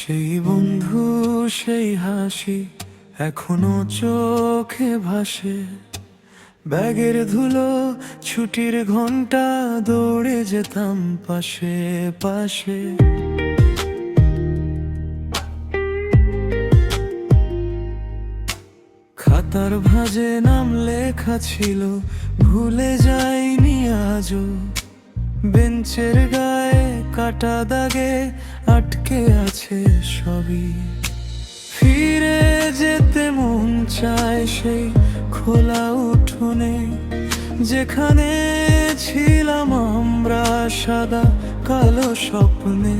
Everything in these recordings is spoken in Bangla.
সেই বন্ধু, সেই হাসি এখনো চোখে ভাসে। ব্যাগের ধুলো, ছুটির ঘন্টা, দৌড়ে যেতাম পাশে পাশে। খাতার ভাঁজে নাম লেখা ছিল, ভুলে যাইনি আজও। বেঞ্চের গায়ে কাটা দাগে আটকে আছে সবই। ফিরে যেতে মন চায় সেই খোলা উঠোনে, যেখানে ছিলাম আমরা সাদা কালো স্বপ্নে।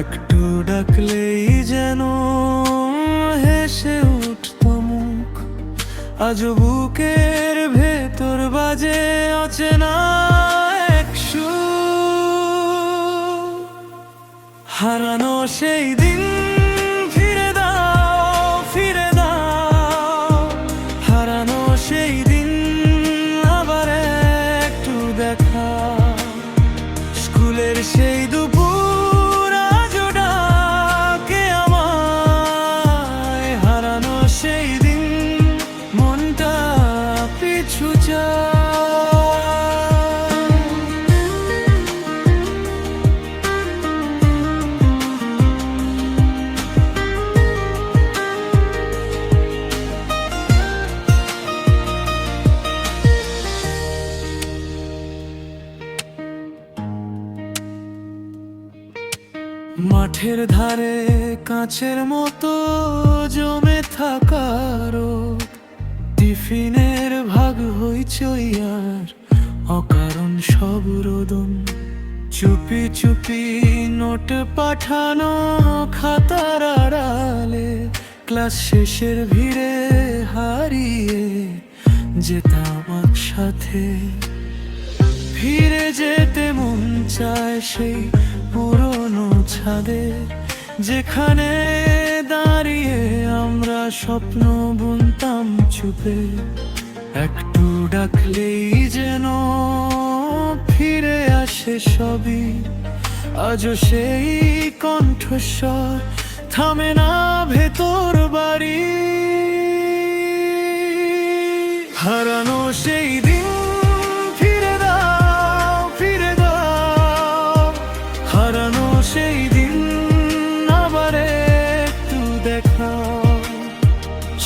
একটু ডাকলেই যেন হেসে উঠত মুখ, আজ বুকের ভেতর বাজে অচেনা এক সুর। হারানো সেই দিন ফিরে দাও, ফিরে দাও। হারানো সেই দিন আবার একটু দেখা। স্কুলের সেই দুপুর আজও ডাকে আমায়। হারানো সেই দিন মনটা পিছু যায়। মাঠের ধারে কাঁচের মতো জমে থাকা রোদ, টিফিনের ভাগ হইচই আর অকারণ সব রোদন। চুপি চুপি নোট পাঠানো খাতার আড়ালে, ক্লাস শেষের ভিড়ে হারিয়ে যেতাম একসাথে। ফিরে যেতে মন চায় সেই পুরনো ছাদে, যেখানে দাঁড়িয়ে আমরা স্বপ্ন বুনতাম চুপে। একটু ডাকলেই যেন ফিরে আসে সবই। আজও সেই কণ্ঠস্বর থামে না ভেতর বাড়ি। হারানো সেই দিন ফিরে দাও, ফিরে দাও। হারানো সেই দিন আবার একটু দেখা।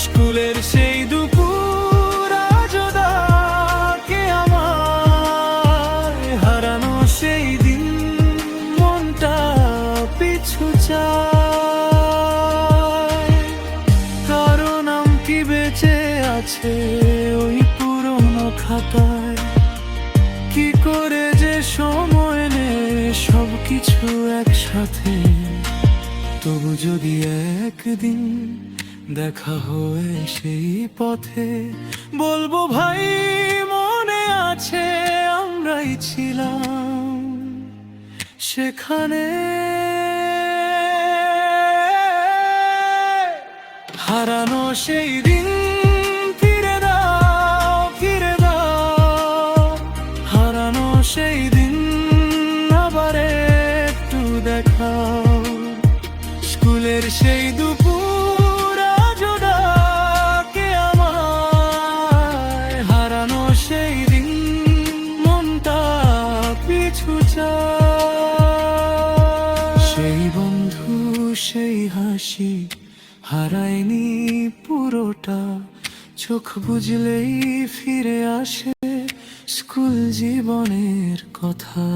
স্কুলের সেই দুপুর আজও ডাকে আমায়। হারানো সেই দিন মনটা পিছু চায়। কারো নাম কি বেঁচে আছে ওই পুরনো খাতায়? কি করে যে সময় নেই সবকিছু একসাথে। তবু যদি একদিন দেখা হয়ে সেই পথে, বলবো ভাই মনে আছে আমরাই ছিলাম সেখানে। হারানো সেই দিন ফিরে দাও, ফিরে দাও। হারানো সেই দিন আবার একটু দেখাও। স্কুলের সেই দুপুর আজও ডাকে আমায়। হারানো সেই দিন মনটা পিছু চায়। সেই বন্ধু, সেই হাসি হারায়নি পুরোটা। চোখ বুঝলেই ফিরে আসে স্কুল জীবনের কথা।